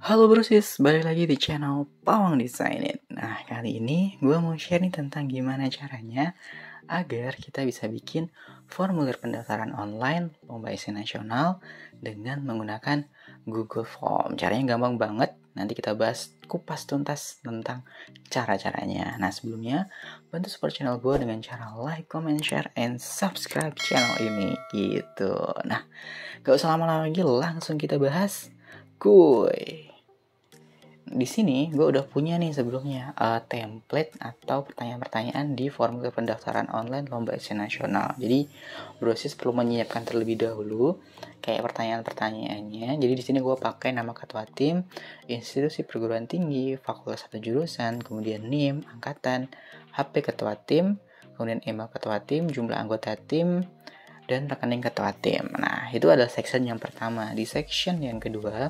Halo brosis, balik lagi di channel Pawang Design It. Nah, kali ini gue mau share nih tentang gimana caranya agar kita bisa bikin formulir pendaftaran online lomba essay nasional dengan menggunakan Google Form. Caranya gampang banget, nanti kita bahas kupas tuntas tentang cara-caranya. Nah, sebelumnya bantu support channel gue dengan cara like, comment, share, and subscribe channel ini gitu. Nah, gak usah lama-lama lagi, langsung kita bahas. Kuy. Di sini gue udah punya nih sebelumnya template atau pertanyaan-pertanyaan di formulir pendaftaran online lomba essay nasional. Jadi brosis perlu menyiapkan terlebih dahulu kayak pertanyaan-pertanyaannya. Jadi di sini gue pakai nama ketua tim, institusi perguruan tinggi, fakultas atau jurusan, kemudian NIM, angkatan, HP ketua tim, kemudian email ketua tim, jumlah anggota tim, dan rekening ketua tim. Nah, itu adalah section yang pertama. Di section yang kedua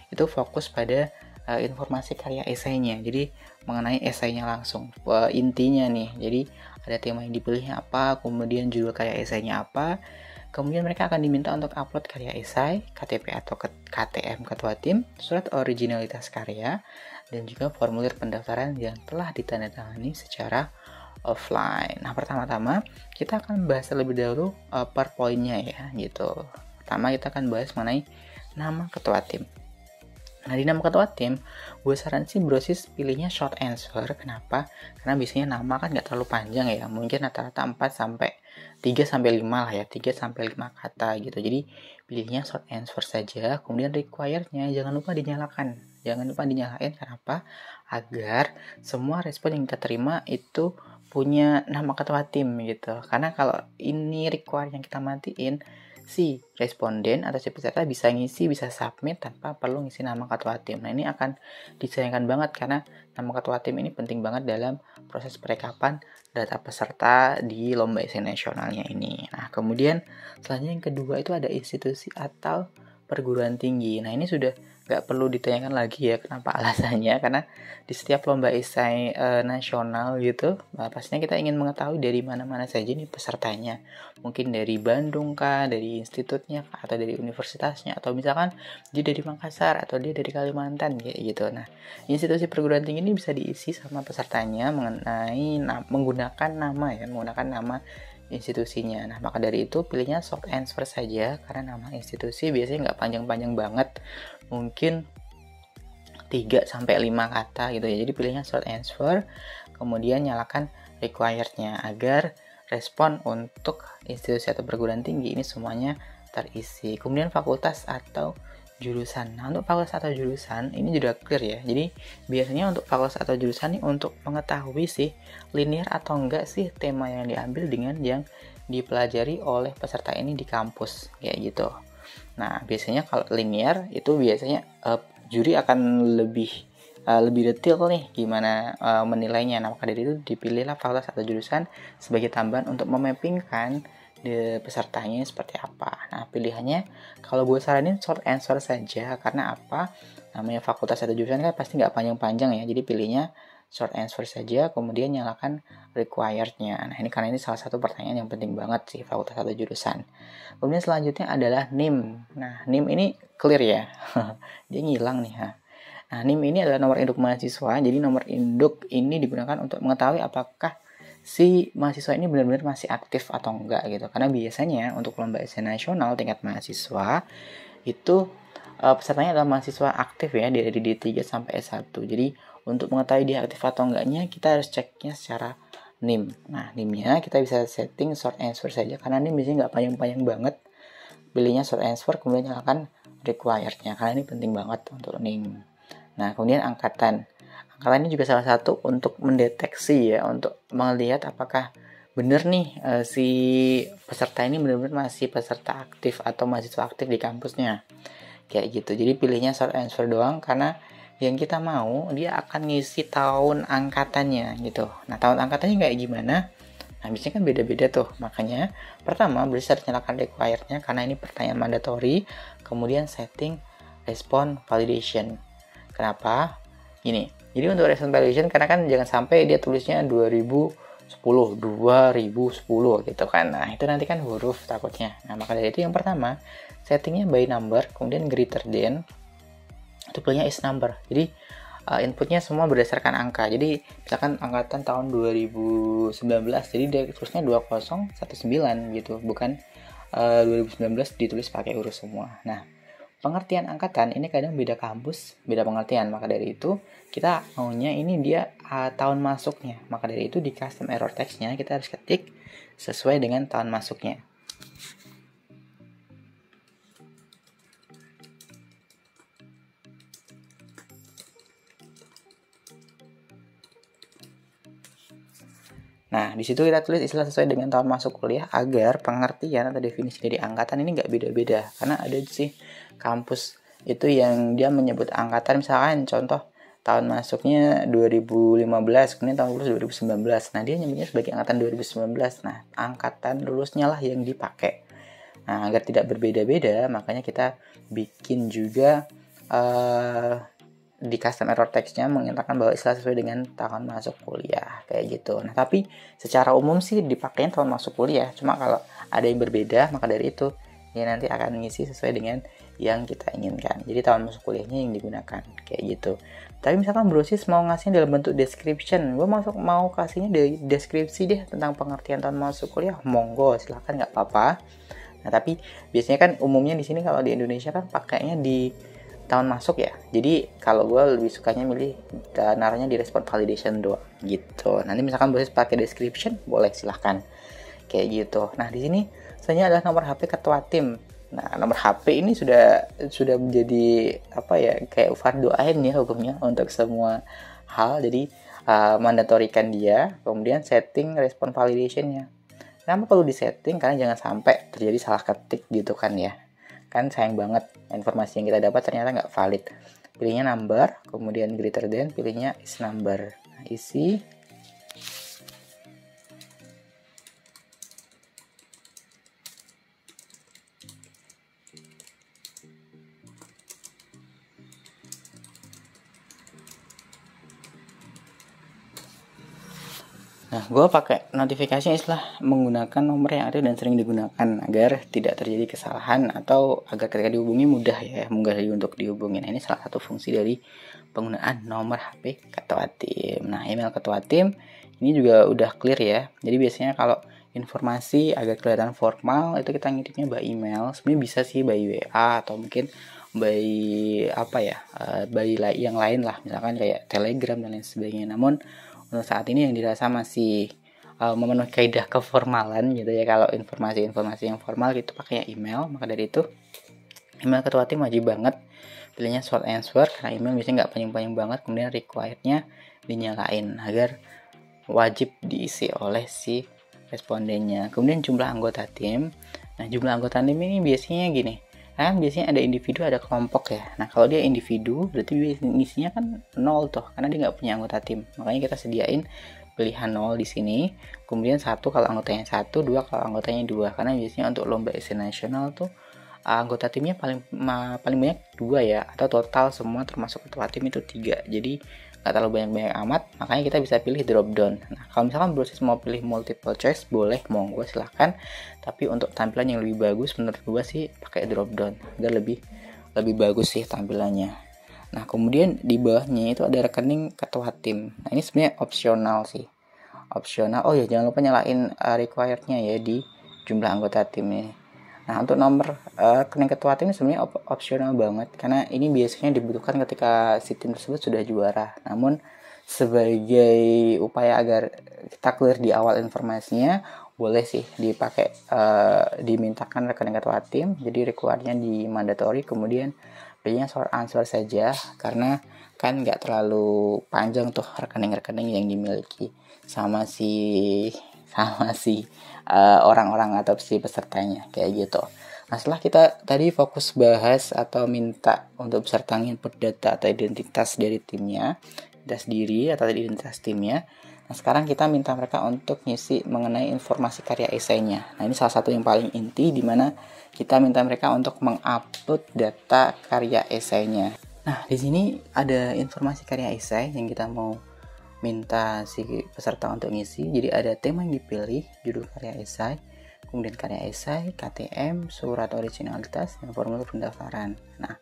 itu fokus pada informasi karya esainya. Jadi mengenai esainya langsung, intinya nih. Jadi ada tema yang dipilihnya apa, kemudian judul karya esainya apa. Kemudian mereka akan diminta untuk upload karya esai, KTP atau KTM ketua tim, surat originalitas karya, dan juga formulir pendaftaran yang telah ditandatangani secara offline. Nah, pertama-tama kita akan bahas terlebih dahulu per poinnya ya, gitu. Pertama kita akan bahas mengenai nama ketua tim. Nah, di nama ketua tim, gue saran sih brosis pilihnya short answer. Kenapa? Karena biasanya nama kan nggak terlalu panjang ya. Mungkin rata-rata 3-5 lah ya. 3-5 kata gitu. Jadi, pilihnya short answer saja. Kemudian required-nya jangan lupa dinyalakan. Jangan lupa dinyalain. Kenapa? Agar semua respon yang kita terima itu punya nama ketua tim gitu. Karena kalau ini required yang kita matiin, si responden atau si peserta bisa ngisi, bisa submit tanpa perlu ngisi nama ketua tim. Nah, ini akan disayangkan banget karena nama ketua tim ini penting banget dalam proses perekapan data peserta di lomba essay nasionalnya ini. Nah, kemudian selanjutnya yang kedua itu ada institusi atau perguruan tinggi. Nah, ini sudah nggak perlu ditanyakan lagi ya kenapa alasannya, karena di setiap lomba esai nasional gitu, pastinya kita ingin mengetahui dari mana-mana saja nih pesertanya. Mungkin dari Bandung kah, dari institutnya kah, atau dari universitasnya, atau misalkan dia dari Makassar atau dia dari Kalimantan kayak gitu. Nah, institusi perguruan tinggi ini bisa diisi sama pesertanya mengenai menggunakan nama institusinya. Nah, maka dari itu pilihnya short answer saja karena nama institusi biasanya nggak panjang-panjang banget. Mungkin 3-5 kata gitu ya. Jadi pilihnya short answer, kemudian nyalakan required-nya agar respon untuk institusi atau perguruan tinggi ini semuanya terisi. Kemudian fakultas atau jurusan. Nah, untuk fakultas atau jurusan ini juga clear ya. Jadi biasanya untuk fakultas atau jurusan ini untuk mengetahui sih linear atau enggak sih tema yang diambil dengan yang dipelajari oleh peserta ini di kampus kayak gitu. Nah, biasanya kalau linear itu biasanya juri akan lebih detail nih gimana menilainya. Nah, maka dari itu dipilihlah fakultas atau jurusan sebagai tambahan untuk memappingkan pesertanya seperti apa. Nah, pilihannya kalau gue saranin short answer saja. Karena apa? Namanya fakultas atau jurusan kan pasti nggak panjang-panjang ya. Jadi pilihnya short answer saja, kemudian nyalakan required-nya. Nah, ini karena ini salah satu pertanyaan yang penting banget sih, fakultas atau jurusan. Kemudian selanjutnya adalah NIM. Nah, NIM ini clear ya. Dia ngilang nih ha. Nah, NIM ini adalah nomor induk mahasiswa. Jadi nomor induk ini digunakan untuk mengetahui apakah si mahasiswa ini benar-benar masih aktif atau enggak gitu. Karena biasanya untuk lomba essay nasional tingkat mahasiswa itu pesertanya adalah mahasiswa aktif ya dari D3 sampai S1. Jadi untuk mengetahui dia aktif atau enggaknya kita harus ceknya secara NIM. Nah, NIM-nya kita bisa setting short answer saja karena NIM biasanya nggak panjang-panjang banget. Pilihnya short answer, kemudian nyalakan required-nya karena ini penting banget untuk NIM. Nah, kemudian angkatan. Angkatan ini juga salah satu untuk mendeteksi ya, untuk melihat apakah benar nih si peserta ini benar-benar masih peserta aktif atau mahasiswa aktif di kampusnya. Kayak gitu. Jadi pilihnya short answer doang karena yang kita mau dia akan ngisi tahun angkatannya gitu. Nah, tahun angkatannya kayak gimana? Nah, biasanya kan beda-beda tuh. Makanya pertama bisa nyalakan required-nya karena ini pertanyaan mandatory. Kemudian setting respon validation. Kenapa? Gini. Jadi untuk respon validation karena kan jangan sampai dia tulisnya 2010 gitu kan. Nah, itu nanti kan huruf takutnya. Nah, maka dari itu yang pertama settingnya by number, kemudian greater than itu pilihnya is number. Jadi inputnya semua berdasarkan angka. Jadi misalkan angkatan tahun 2019, jadi dia terusnya 2019 gitu, bukan 2019 ditulis pakai huruf semua. Nah, pengertian angkatan ini kadang beda kampus, beda pengertian. Maka dari itu kita maunya ini dia tahun masuknya. Maka dari itu di custom error text-nya kita harus ketik sesuai dengan tahun masuknya. Nah, di situ kita tulis istilah sesuai dengan tahun masuk kuliah agar pengertian atau definisi dari angkatan ini nggak beda-beda. Karena ada sih kampus itu yang dia menyebut angkatan, misalkan contoh tahun masuknya 2015, kemudian tahun lulus 2019. Nah, dia nyebutnya sebagai angkatan 2019. Nah, angkatan lulusnya lah yang dipakai. Nah, agar tidak berbeda-beda, makanya kita bikin juga di custom error text-nya menyatakan bahwa istilah sesuai dengan tahun masuk kuliah kayak gitu. Nah, tapi secara umum sih dipakainya tahun masuk kuliah. Cuma kalau ada yang berbeda, maka dari itu ya nanti akan mengisi sesuai dengan yang kita inginkan. Jadi tahun masuk kuliahnya yang digunakan kayak gitu. Tapi misalkan brosis mau ngasihnya dalam bentuk description, gue mau kasihnya dari deskripsi deh tentang pengertian tahun masuk kuliah, monggo silakan, nggak apa-apa. Nah, tapi biasanya kan umumnya di sini kalau di Indonesia kan pakainya di tahun masuk ya. Jadi kalau gue lebih sukanya milih naruhnya di respon validation doang gitu. Nanti misalkan boleh pakai description, boleh silahkan kayak gitu. Nah, di sini sebenarnya adalah nomor HP ketua tim. Nah, nomor HP ini sudah menjadi apa ya, kayak fardu ain ya hukumnya untuk semua hal. Jadi mandatorikan dia, kemudian setting respon validationnya. Kenapa perlu disetting? Karena jangan sampai terjadi salah ketik gitu kan ya. Kan sayang banget informasi yang kita dapat ternyata nggak valid. Pilihnya number, kemudian greater than, pilihnya is number. Nah, isi. Nah, gue pakai notifikasinya istilah menggunakan nomor yang ada dan sering digunakan agar tidak terjadi kesalahan atau agar ketika dihubungi mudah untuk dihubungi. Nah, ini salah satu fungsi dari penggunaan nomor HP ketua tim. Nah, email ketua tim ini juga udah clear ya. Jadi biasanya kalau informasi agar kelihatan formal itu kita ngirimnya by email. Sebenarnya bisa sih by WA atau mungkin by yang lain lah, misalkan kayak Telegram dan lain sebagainya. Namun untuk saat ini yang dirasa masih memenuhi kaidah keformalan gitu ya, kalau informasi yang formal gitu pakainya email. Maka dari itu email ketua tim wajib banget pilihnya short answer, karena email biasanya nggak panjang-panjang banget. Kemudian required-nya dinyalain agar wajib diisi oleh si respondennya. Kemudian jumlah anggota tim. Nah, jumlah anggota tim ini biasanya gini, kan biasanya ada individu, ada kelompok ya. Nah, kalau dia individu berarti isinya kan 0 tuh, karena dia nggak punya anggota tim. Makanya kita sediain pilihan 0 di sini. Kemudian 1 kalau anggotanya 1, 2 kalau anggotanya 2. Karena biasanya untuk lomba essay nasional tuh anggota timnya paling banyak 2 ya, atau total semua termasuk ketua tim itu 3. Jadi nggak terlalu banyak amat, makanya kita bisa pilih drop down. Nah, kalau misalkan brosis mau pilih multiple choice, boleh, monggo silahkan. Tapi untuk tampilan yang lebih bagus menurut gue sih pakai drop down, agar lebih bagus sih tampilannya. Nah, kemudian di bawahnya itu ada rekening ketua tim. Nah, ini sebenarnya opsional sih, opsional. Oh ya, jangan lupa nyalain required-nya ya di jumlah anggota tim ini. Nah, untuk nomor rekening ketua tim sebenarnya opsional banget, karena ini biasanya dibutuhkan ketika si tim tersebut sudah juara. Namun sebagai upaya agar kita clear di awal informasinya, boleh sih dipakai, dimintakan rekening ketua tim. Jadi requirednya di mandatory, kemudian pilihnya short answer saja, karena kan nggak terlalu panjang tuh rekening-rekening yang dimiliki sama si orang-orang atau si pesertanya kayak gitu. Nah, setelah kita tadi fokus bahas atau minta untuk peserta input data atau identitas dari timnya, identitas diri atau identitas timnya. Nah, sekarang kita minta mereka untuk ngisi mengenai informasi karya esainya. Nah, ini salah satu yang paling inti, di mana kita minta mereka untuk mengupload data karya esainya. Nah, di sini ada informasi karya esai yang kita mau minta si peserta untuk ngisi. Jadi ada tema yang dipilih, judul karya esai, kemudian karya esai, KTM, surat originalitas, dan formulir pendaftaran. Nah,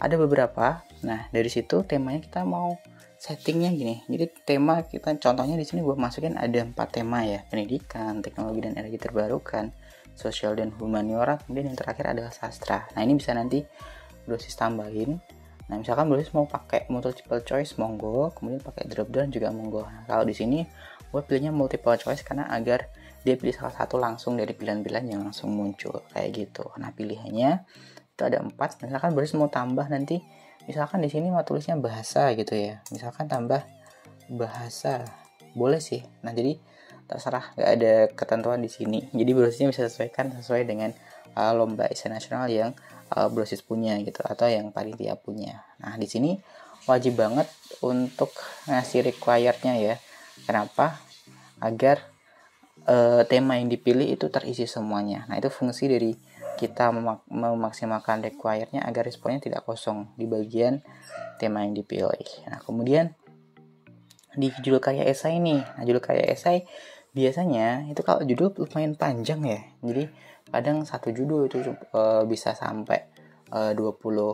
ada beberapa. Nah, dari situ temanya kita mau settingnya gini. Jadi tema kita, contohnya di sini gue masukin ada 4 tema ya: pendidikan, teknologi dan energi terbarukan, sosial dan humaniora, kemudian yang terakhir adalah sastra. Nah, ini bisa nanti Brosis tambahin. Nah, misalkan Brosis mau pakai multiple choice, monggo, kemudian pakai drop down juga monggo. Nah, kalau di sini gue pilihnya multiple choice karena agar dia pilih salah satu langsung dari pilihan-pilihan yang langsung muncul kayak gitu. Nah, pilihannya itu ada 4. Misalkan Brosis mau tambah nanti, misalkan di sini mau tulisnya bahasa gitu ya, misalkan tambah bahasa, boleh sih. Nah, jadi terserah, nggak ada ketentuan di sini. Jadi Brosisnya bisa sesuaikan sesuai dengan lomba essay nasional yang Brosis punya gitu, atau yang panitia punya. Nah, di sini wajib banget untuk ngasih requirednya ya. Kenapa? Agar tema yang dipilih itu terisi semuanya. Nah, itu fungsi dari kita memaksimalkan requirednya agar responnya tidak kosong di bagian tema yang dipilih. Nah, kemudian di judul karya esai nih. Nah, judul karya esai biasanya itu kalau judul lumayan panjang ya. Jadi kadang satu judul itu bisa sampai 20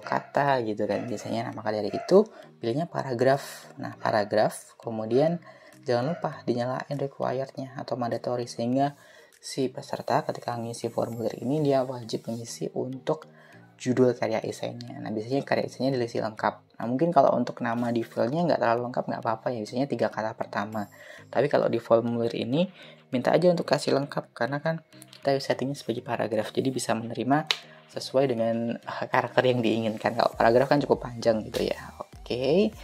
kata gitu kan biasanya. Nah, maka dari itu pilihnya paragraf. Nah, paragraf, kemudian jangan lupa dinyalain requirednya atau mandatory, sehingga si peserta ketika ngisi formulir ini dia wajib mengisi untuk judul karya esainya. Nah, biasanya karya esainya diisi lengkap. Nah, mungkin kalau untuk nama di filenya nggak terlalu lengkap, nggak apa-apa ya, biasanya 3 kata pertama. Tapi kalau di formulir ini minta aja untuk kasih lengkap, karena kan kita settingnya sebagai paragraf, jadi bisa menerima sesuai dengan karakter yang diinginkan. Kalau paragraf kan cukup panjang gitu ya. Oke.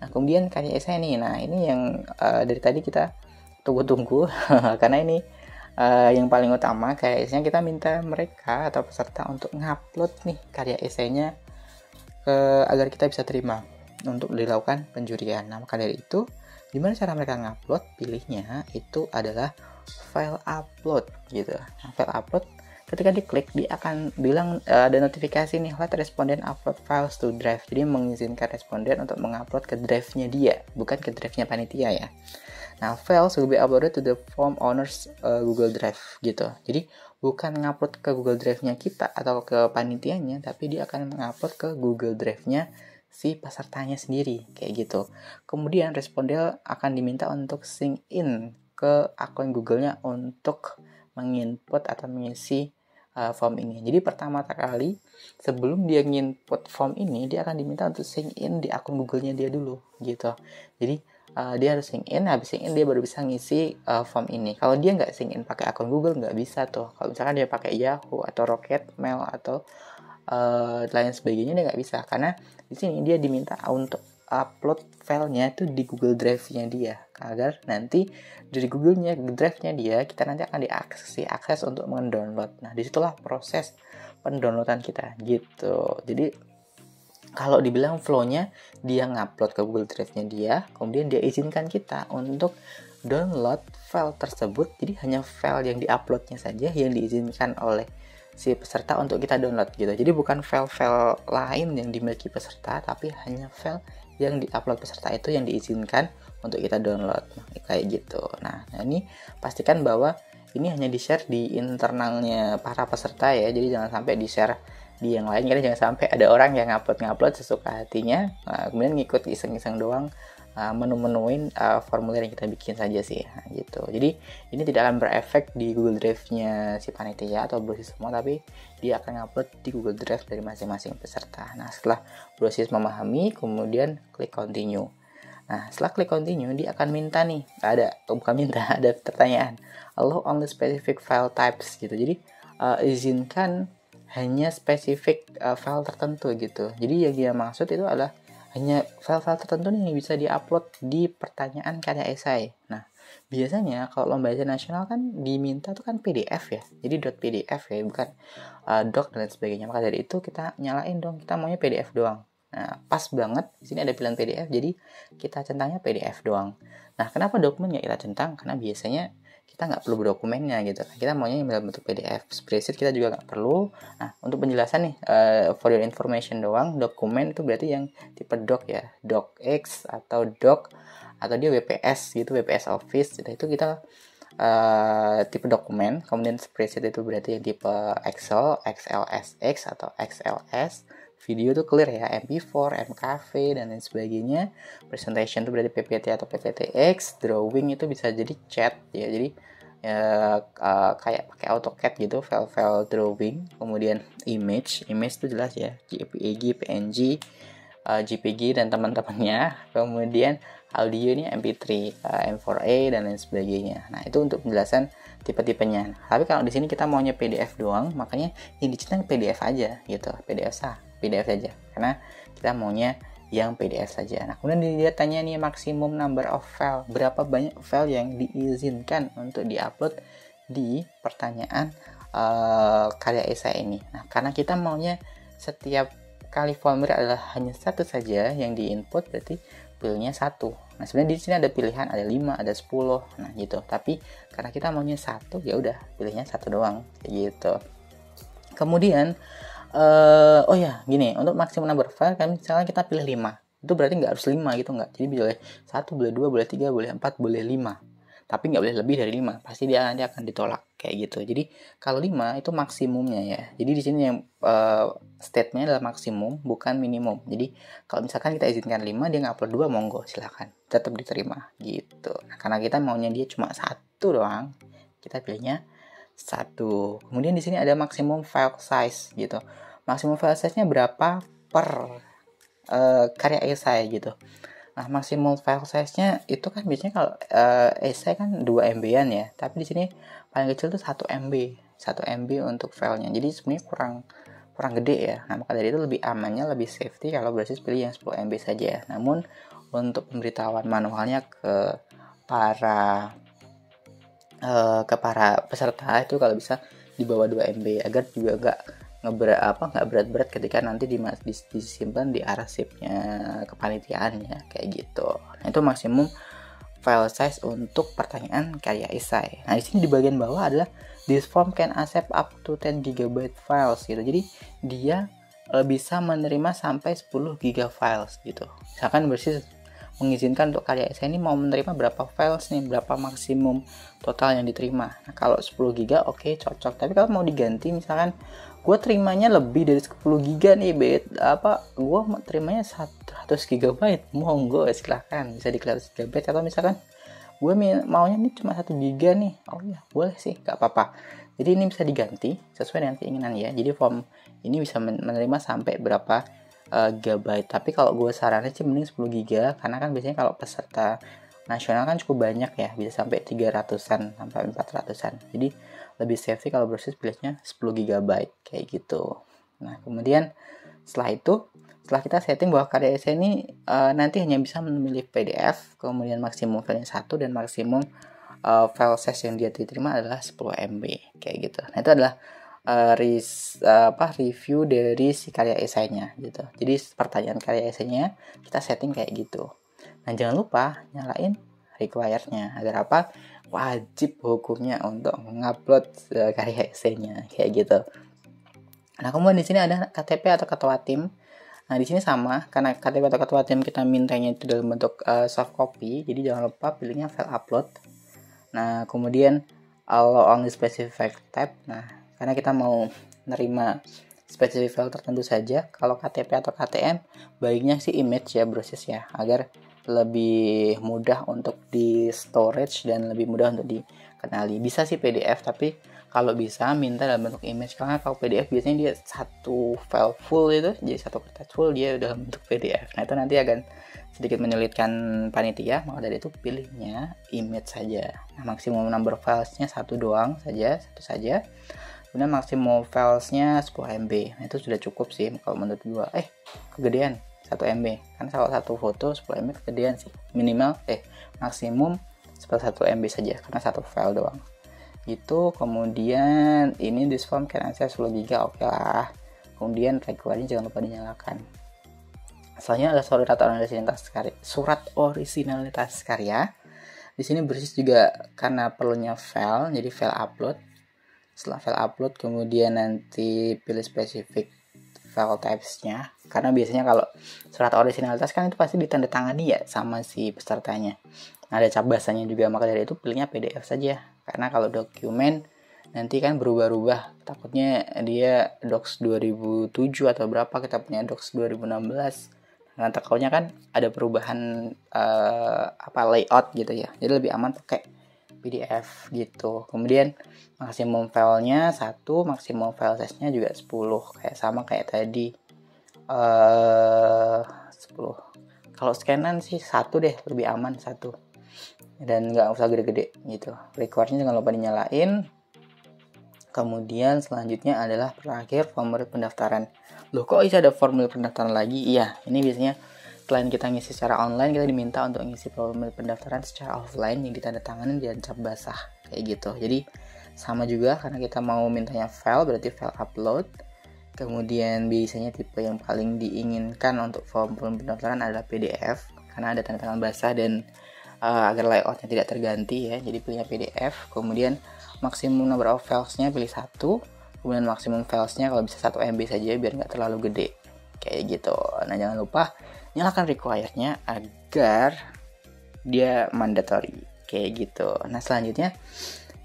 Nah, kemudian karya esai nih. Nah, ini yang dari tadi kita tunggu-tunggu karena ini yang paling utama. Karya esainya kita minta mereka atau peserta untuk ngupload nih karya esainya agar kita bisa terima untuk dilakukan penjurian. Nah, maka dari itu gimana cara mereka ngupload? Pilihnya itu adalah file upload gitu. Nah, file upload ketika diklik dia akan bilang ada notifikasi nih, let respondent upload files to drive. Jadi mengizinkan responden untuk mengupload ke drive-nya dia, bukan ke drive-nya panitia ya. Nah, files will be uploaded to the form owners Google Drive gitu. Jadi bukan ngupload ke Google Drive-nya kita atau ke panitianya, tapi dia akan mengupload ke Google Drive-nya si pesertanya sendiri kayak gitu. Kemudian responden akan diminta untuk sync in ke akun Google-nya untuk menginput atau mengisi form ini. Jadi pertama kali sebelum dia nginput form ini, dia akan diminta untuk sync in di akun Google-nya dia dulu gitu. Jadi dia harus sync in, habis sync in dia baru bisa ngisi form ini. Kalau dia nggak sync in pakai akun Google, nggak bisa tuh. Kalau misalkan dia pakai Yahoo atau Rocket Mail atau lain sebagainya, dia nggak bisa, karena di sini dia diminta untuk upload filenya itu di Google Drive-nya dia, agar nanti dari Google-nya, Drive-nya dia, kita nanti akan diakses untuk mendownload. Nah, disitulah proses pendownloadan kita gitu. Jadi kalau dibilang flow-nya, dia ngupload ke Google Drive-nya dia, kemudian dia izinkan kita untuk download file tersebut. Jadi hanya file yang diuploadnya saja yang diizinkan oleh si peserta untuk kita download gitu. Jadi bukan file-file lain yang dimiliki peserta, tapi hanya file yang diupload peserta itu yang diizinkan untuk kita download. Nah, kayak gitu. Nah, ini pastikan bahwa ini hanya di-share di internalnya para peserta ya. Jadi jangan sampai di-share di yang lain, karena jangan sampai ada orang yang ngupload sesuka hatinya, kemudian ngikut iseng-iseng doang menu-menuin formulir yang kita bikin saja sih. Nah, gitu. Jadi ini tidak akan berefek di Google Drive-nya si panitia atau Brosis semua, tapi dia akan ngupload di Google Drive dari masing-masing peserta. Nah, setelah Brosis memahami, kemudian klik continue. Nah, setelah klik continue, dia akan minta nih, ada pertanyaan, allow only specific file types gitu. Jadi izinkan hanya spesifik file tertentu gitu. Jadi yang dia maksud itu adalah hanya file-file tertentu nih yang bisa diupload di pertanyaan karya esai. Nah, biasanya kalau lomba esai nasional kan diminta tuh kan PDF ya. Jadi .pdf ya, bukan doc dan lain sebagainya. Maka dari itu kita nyalain dong, kita maunya PDF doang. Nah, pas banget di sini ada pilihan PDF, jadi kita centangnya PDF doang. Nah, kenapa dokumen nggak kita centang? Karena biasanya kita nggak perlu dokumennya gitu. Kita maunya dalam bentuk PDF. Spreadsheet kita juga nggak perlu. Nah, untuk penjelasan nih, for your information doang, dokumen itu berarti yang tipe doc ya, docx atau doc, atau dia WPS gitu, WPS Office. Itu kita tipe dokumen. Kemudian spreadsheet itu berarti yang tipe Excel, XLSX atau XLS. video tuh clear ya, MP4, MKV dan lain sebagainya. Presentation tuh berarti PPT atau PPTX. Drawing itu bisa jadi chat ya, jadi kayak pakai AutoCAD gitu, file drawing. Kemudian image itu jelas ya, JPEG, PNG, JPG dan teman-temannya. Kemudian audio ini MP3, M4A dan lain sebagainya. Nah, itu untuk penjelasan tipe-tipenya. Tapi kalau di sini kita maunya PDF doang, makanya yang dicetak PDF aja gitu. PDF saja. Karena kita maunya yang PDF saja. Nah, kemudian dia tanya nih maksimum number of file. Berapa banyak file yang diizinkan untuk diupload di pertanyaan karya esai ini. Nah, karena kita maunya setiap kali formulir adalah hanya satu saja yang diinput, berarti pilihnya satu. Nah, sebenarnya di sini ada pilihan, ada 5, ada 10. Nah, gitu. Tapi karena kita maunya satu, ya udah pilihnya satu doang, kayak gitu. Kemudian oh ya, gini, untuk maksimum number file kan misalnya kita pilih 5. Itu berarti nggak harus 5 gitu, nggak. Jadi boleh 1, boleh 2, boleh 3, boleh 4, boleh 5. Tapi nggak boleh lebih dari 5. Pasti dia nanti akan ditolak kayak gitu. Jadi kalau 5 itu maksimumnya ya. Jadi di sini yang statementnya adalah maksimum, bukan minimum. Jadi kalau misalkan kita izinkan 5, dia ngupload 2, monggo silakan. Tetap diterima gitu. Nah, karena kita maunya dia cuma satu doang, kita pilihnya satu. Kemudian di sini ada maksimum file size gitu. Maksimum file size-nya berapa per karya esai gitu. Nah, maksimum file size-nya itu kan biasanya kalau esai kan 2 MB-an ya. Tapi di sini paling kecil tuh 1 MB. 1 MB untuk filenya. Jadi sebenarnya kurang gede ya. Nah, maka dari itu lebih amannya, lebih safety kalau berhasil pilih yang 10 MB saja. Namun untuk pemberitahuan manualnya ke para peserta itu kalau bisa di bawah 2 MB agar juga nggak berat-berat ketika nanti disimpan di arsipnya kepanitiaannya kayak gitu. Nah, itu maksimum file size untuk pertanyaan karya esai. Nah, di sini di bagian bawah adalah this form can accept up to 10 GB files gitu. Jadi dia bisa menerima sampai 10 GB files gitu. Misalkan bersih mengizinkan untuk karya esai ini mau menerima berapa files nih, berapa maksimum total yang diterima. Nah, kalau 10 GB oke, cocok. Tapi kalau mau diganti misalkan gue terimanya lebih dari 10 GB nih, gue terimanya 100 GB, monggo silahkan bisa di 100 GB. Atau misalkan gue maunya ini cuma 1 GB nih, oh ya boleh sih, gak apa-apa. Jadi ini bisa diganti sesuai dengan keinginan ya. Jadi form ini bisa menerima sampai berapa GB. Tapi kalau gue saranin sih mending 10 GB, karena kan biasanya kalau peserta nasional kan cukup banyak ya, bisa sampai 300-an sampai 400-an. Jadi lebih safety kalau bersis pilihnya 10 GB kayak gitu. Nah, kemudian setelah kita setting bahwa karya esai ini nanti hanya bisa memilih PDF, kemudian maksimum filenya 1 dan maksimum file size yang dia diterima adalah 10 MB kayak gitu. Nah, itu adalah review dari si karya esainya gitu. Jadi pertanyaan karya esainya kita setting kayak gitu. Nah, jangan lupa nyalain required-nya agar apa? Wajib hukumnya untuk mengupload karya esainya kayak gitu. Nah, kemudian di sini ada KTP atau ketua tim. Nah, di sini sama, karena KTP atau ketua tim kita mintanya itu dalam bentuk soft copy, jadi jangan lupa pilihnya file upload. Nah, kemudian allow only specified tab. Nah, karena kita mau nerima specific file tertentu saja. Kalau KTP atau KTM, baiknya sih image ya, proses ya, agar lebih mudah untuk di storage dan lebih mudah untuk dikenali. Bisa sih PDF, tapi kalau bisa minta dalam bentuk image, karena kalau PDF biasanya dia satu file full itu, jadi satu kertas full dia dalam bentuk PDF. Nah, itu nanti akan sedikit menyulitkan panitia, maka dari itu pilihnya image saja. Nah, maksimum number filesnya satu saja. Kemudian maksimum filesnya 10 MB. Nah, itu sudah cukup sih kalau menurut gua. Kegedean 1 MB. Kan kalau satu foto 10 MB kegedean sih. Maksimum 1 MB saja karena satu file doang. Itu Kemudian ini this form can access 10 GB, oke lah. Kemudian required jangan lupa dinyalakan. Selanjutnya ada surat originalitas karya. Di sini bersis juga karena perlunya file, jadi file upload. Setelah file upload, kemudian nanti pilih spesifik file types-nya. Karena biasanya kalau surat originalitas kan itu pasti ditandatangani ya sama si pesertanya. Nah, ada cap basahnya juga, maka dari itu pilihnya PDF saja. Karena kalau dokumen nanti kan berubah-ubah, takutnya dia docs 2007 atau berapa, kita punya docs 2016. Nah, takutnya kan ada perubahan layout gitu ya, jadi lebih aman pakai PDF gitu. Kemudian maksimum filenya 1, maksimum file size-nya juga 10, kayak sama kayak tadi. 10. Kalau scanan sih 1 deh, lebih aman 1. Dan nggak usah gede-gede gitu. Record-nya jangan lupa dinyalain. Kemudian selanjutnya adalah terakhir formulir pendaftaran. Loh, kok bisa ada formulir pendaftaran lagi? Iya, ini biasanya selain kita ngisi secara online, kita diminta untuk ngisi formulir pendaftaran secara offline yang ditandatangani dan cap basah kayak gitu. Jadi sama juga, karena kita mau mintanya file, berarti file upload. Kemudian biasanya tipe yang paling diinginkan untuk formulir pendaftaran adalah PDF, karena ada tanda tangan basah dan agar layoutnya tidak terganti ya, jadi pilihnya PDF. Kemudian maksimum number of filesnya pilih 1, kemudian maksimum filesnya kalau bisa 1 MB saja biar nggak terlalu gede kayak gitu. Nah, jangan lupa nyalakan requirednya agar dia mandatory kayak gitu. Nah, selanjutnya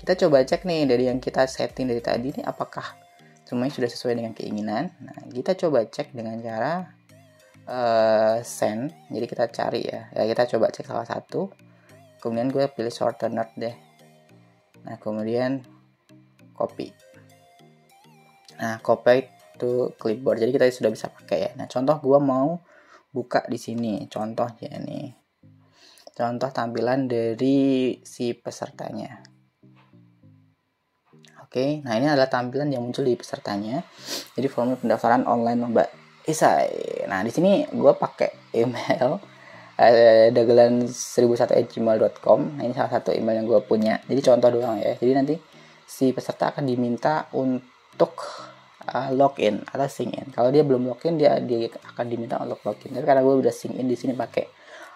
kita coba cek nih dari yang kita setting dari tadi nih, apakah semuanya sudah sesuai dengan keinginan. Nah, kita coba cek dengan cara send. Jadi kita cari ya, kita coba cek salah satu, kemudian gue pilih shortener deh. Nah, kemudian copy. Nah, copy to clipboard. Jadi kita sudah bisa pakai ya. Nah, contoh gue mau buka di sini. Contohnya nih. Contoh tampilan dari si pesertanya. Oke, nah ini adalah tampilan yang muncul di pesertanya. Jadi formulir pendaftaran online Mbak Isai. Nah, di sini gue pakai email dagelan1001@gmail.com. Nah, ini salah satu email yang gue punya. Jadi contoh doang ya. Jadi nanti si peserta akan diminta untuk login atau sign in. Kalau dia belum login, dia akan diminta untuk login. Tapi karena gue udah sign in di sini pakai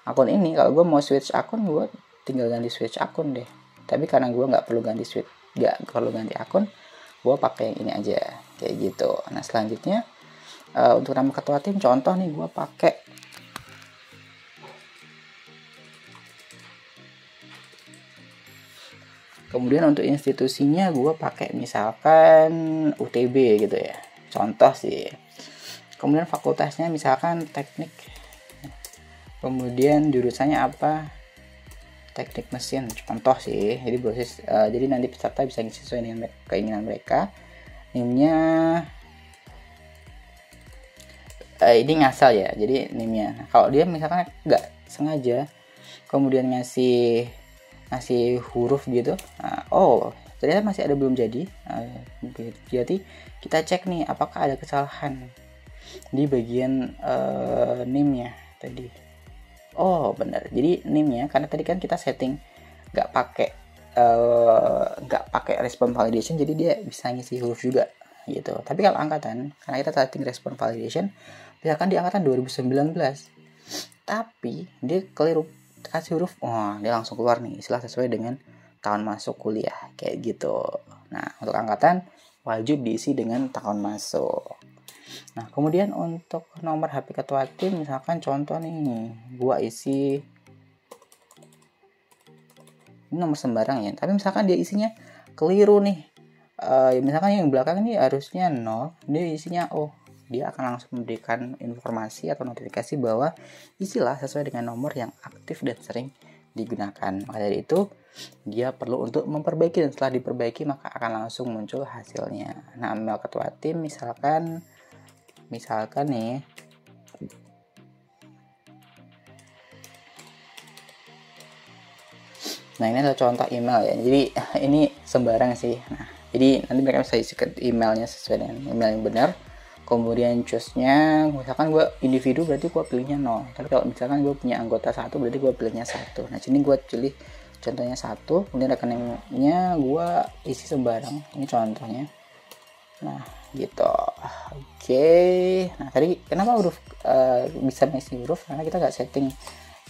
akun ini, kalau gue mau switch akun, gue tinggal ganti switch akun deh. Tapi karena gue nggak perlu ganti akun, gue pakai yang ini aja kayak gitu. Nah, selanjutnya untuk nama ketua tim, contoh nih gue pakai kemudian untuk institusinya gue pakai misalkan UTB gitu ya, contoh sih. Kemudian fakultasnya misalkan teknik, kemudian jurusannya apa, teknik mesin, contoh sih. Jadi jadi nanti peserta bisa ngisi sesuai dengan keinginan mereka. Name-nya ini ngasal ya, jadi name-nya. Nah, kalau dia misalkan nggak sengaja kemudian ngasih huruf gitu, ternyata masih ada belum jadi. Jadi kita cek nih apakah ada kesalahan di bagian name-nya tadi. Oh, benar. Jadi name-nya, karena tadi kan kita setting nggak pakai respon validation, jadi dia bisa ngisi huruf juga gitu. Tapi kalau angkatan, karena kita setting respon validation, misalkan di angkatan 2019, tapi dia keliru kasih huruf, dia langsung keluar nih istilah sesuai dengan tahun masuk kuliah kayak gitu. Nah, untuk angkatan wajib diisi dengan tahun masuk. Nah, kemudian untuk nomor HP ketua tim, misalkan contoh nih, gua isi ini nomor sembarang ya, tapi misalkan dia isinya keliru nih, misalkan yang belakang ini harusnya 0, dia isinya dia akan langsung memberikan informasi atau notifikasi bahwa isilah sesuai dengan nomor yang aktif dan sering digunakan. Maka dari itu dia perlu untuk memperbaiki, dan setelah diperbaiki maka akan langsung muncul hasilnya. Nah, email ketua tim misalkan nih, nah ini adalah contoh email ya. Jadi ini sembarang sih. Nah, jadi nanti mereka bisa isi ke emailnya sesuai dengan email yang benar. Kemudian choose-nya, misalkan gue individu berarti gue pilihnya 0. Tapi kalau misalkan gue punya anggota 1 berarti gue pilihnya 1. Nah, sini gue pilih contohnya 1. Kemudian rekeningnya gue isi sembarang. Ini contohnya. Nah, gitu. Oke. Nah, tadi kenapa huruf bisa mengisi huruf? Karena kita nggak setting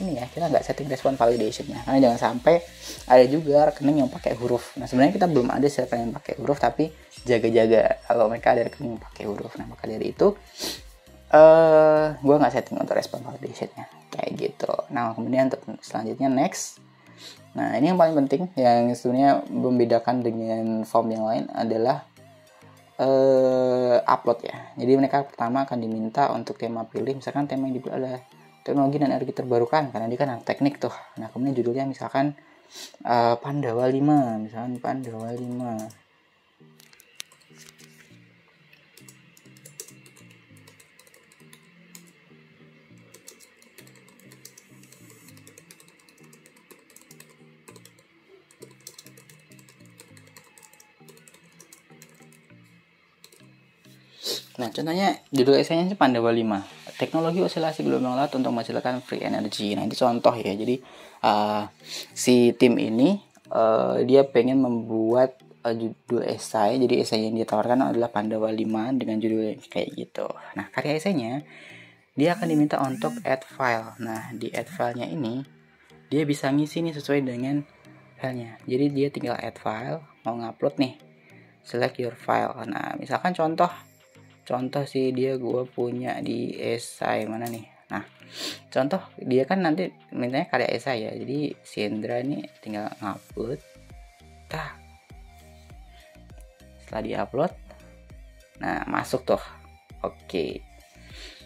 ini ya, kita nggak setting respon validation-nya. Karena jangan sampai ada juga rekening yang pakai huruf. Nah, sebenarnya kita belum ada rekening yang pakai huruf, tapi jaga-jaga kalau mereka ada rekening yang pakai huruf. Nah, maka dari itu gue nggak setting untuk respon validation-nya kayak gitu. Nah, kemudian untuk selanjutnya next, Nah, ini yang paling penting yang sebenarnya membedakan dengan form yang lain adalah upload ya. Jadi mereka pertama akan diminta untuk tema pilih, misalkan tema yang dipilih adalah teknologi dan energi terbarukan, karena dia kan teknik tuh. Nah, kemudian judulnya misalkan Pandawa 5, misalkan Pandawa 5. Nah, contohnya judul esainya itu Pandawa 5, teknologi osilasi gelombang laut untuk menghasilkan free energy. Nah, itu contoh ya. Jadi si tim ini dia pengen membuat judul esai. Jadi esai yang ditawarkan adalah Pandawa 5 dengan judul kayak gitu. Nah, karya esainya dia akan diminta untuk add file. Nah, di add filenya ini dia bisa ngisi nih sesuai dengan filenya. Jadi dia tinggal add file, mau ngupload nih, select your file. Nah, misalkan contoh sih dia gue punya di esai mana nih. Nah, contoh dia kan nanti mintanya karya esai ya. Jadi si Indra nih tinggal ngupload. Setelah diupload, nah masuk tuh. Oke.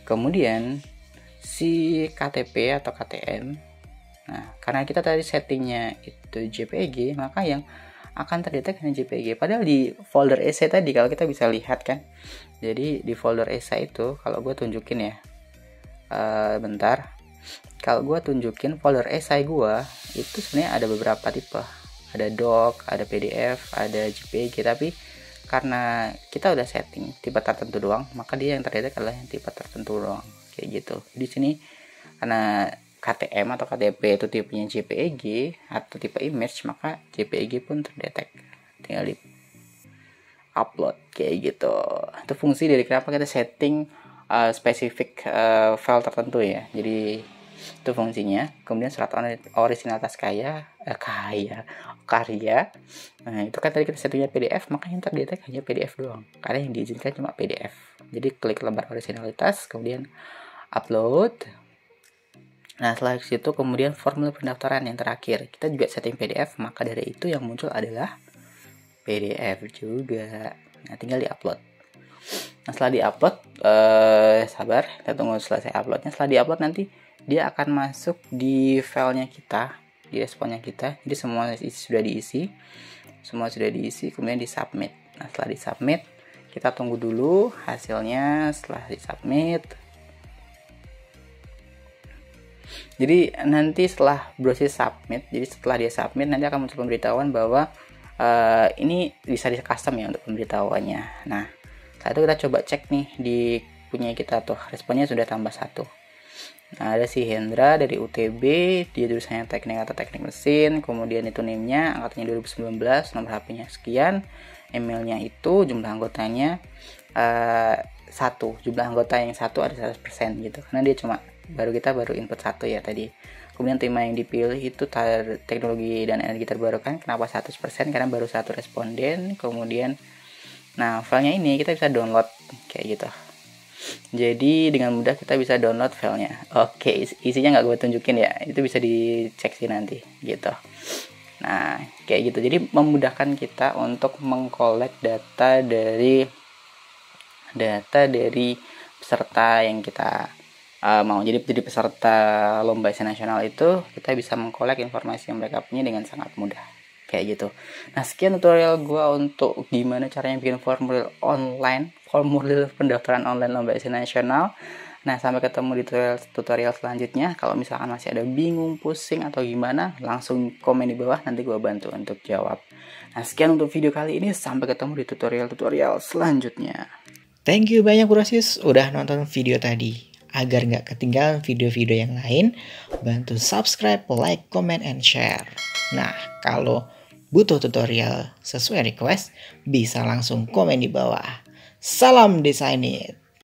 Kemudian si KTP atau KTM. Nah, karena kita tadi settingnya itu JPG, maka yang akan terdetek hanya JPG. Padahal di folder esai tadi kalau kita bisa lihat kan. Jadi di folder esai itu kalau gue tunjukin ya, bentar. Kalau gue tunjukin folder esai gue itu sebenarnya ada beberapa tipe. Ada doc, ada PDF, ada JPG. Tapi karena kita udah setting tipe tertentu doang, maka dia yang terdetek adalah yang tipe tertentu doang. Kayak gitu. Di sini karena KTM atau KTP itu tipenya JPEG atau tipe image, maka JPEG pun terdetek. Tinggal di upload kayak gitu. Itu fungsi dari kenapa kita setting spesifik file tertentu ya. Jadi itu fungsinya. Kemudian surat originalitas karya. Nah, itu kan tadi kita settingnya PDF, maka yang terdetek hanya PDF doang. Karena yang diizinkan cuma PDF. Jadi klik lembar originalitas, kemudian upload. Nah, setelah itu kemudian formulir pendaftaran yang terakhir. Kita juga setting PDF, maka dari itu yang muncul adalah PDF juga. Nah, tinggal di-upload. Nah, setelah di-upload, sabar, kita tunggu selesai uploadnya. Setelah di-upload nanti dia akan masuk di filenya kita, di responnya kita. Jadi semua sudah diisi, kemudian di-submit. Nah, setelah di-submit, kita tunggu dulu hasilnya. Setelah di-submit, jadi nanti setelah proses submit, jadi setelah dia submit nanti akan muncul pemberitahuan bahwa ini bisa di custom ya untuk pemberitahuannya. Nah, setelah itu kita coba cek nih di punya kita tuh, responnya sudah tambah 1. Nah, ada si Hendra dari UTB, dia jurusannya teknik atau teknik mesin, kemudian itu NIM-nya angkatannya 2019, nomor HP-nya sekian, emailnya itu, jumlah anggotanya 1, jumlah anggota yang 1 ada 100% gitu, karena dia kita baru input 1 ya tadi. Kemudian tema yang dipilih itu teknologi dan energi terbarukan. Kenapa 100%? Karena baru 1 responden. Kemudian nah, filenya ini kita bisa download kayak gitu. Jadi dengan mudah kita bisa download filenya. Oke, isinya nggak gue tunjukin ya, itu bisa dicek sih nanti gitu. Nah, kayak gitu. Jadi memudahkan kita untuk mengkolek data dari peserta yang kita mau jadi peserta lomba esai nasional itu. Kita bisa mengkolek informasi yang mereka punya dengan sangat mudah kayak gitu. Nah, sekian tutorial gue untuk gimana caranya bikin formulir pendaftaran online lomba esai nasional. Nah, sampai ketemu di tutorial selanjutnya. Kalau misalkan masih ada bingung, pusing atau gimana, langsung komen di bawah, nanti gue bantu untuk jawab. Nah, sekian untuk video kali ini, sampai ketemu di tutorial selanjutnya. Thank you banyak Brosis udah nonton video tadi. Agar nggak ketinggalan video-video yang lain, bantu subscribe, like, comment, and share. Nah, kalau butuh tutorial sesuai request, bisa langsung komen di bawah. Salam Desainit!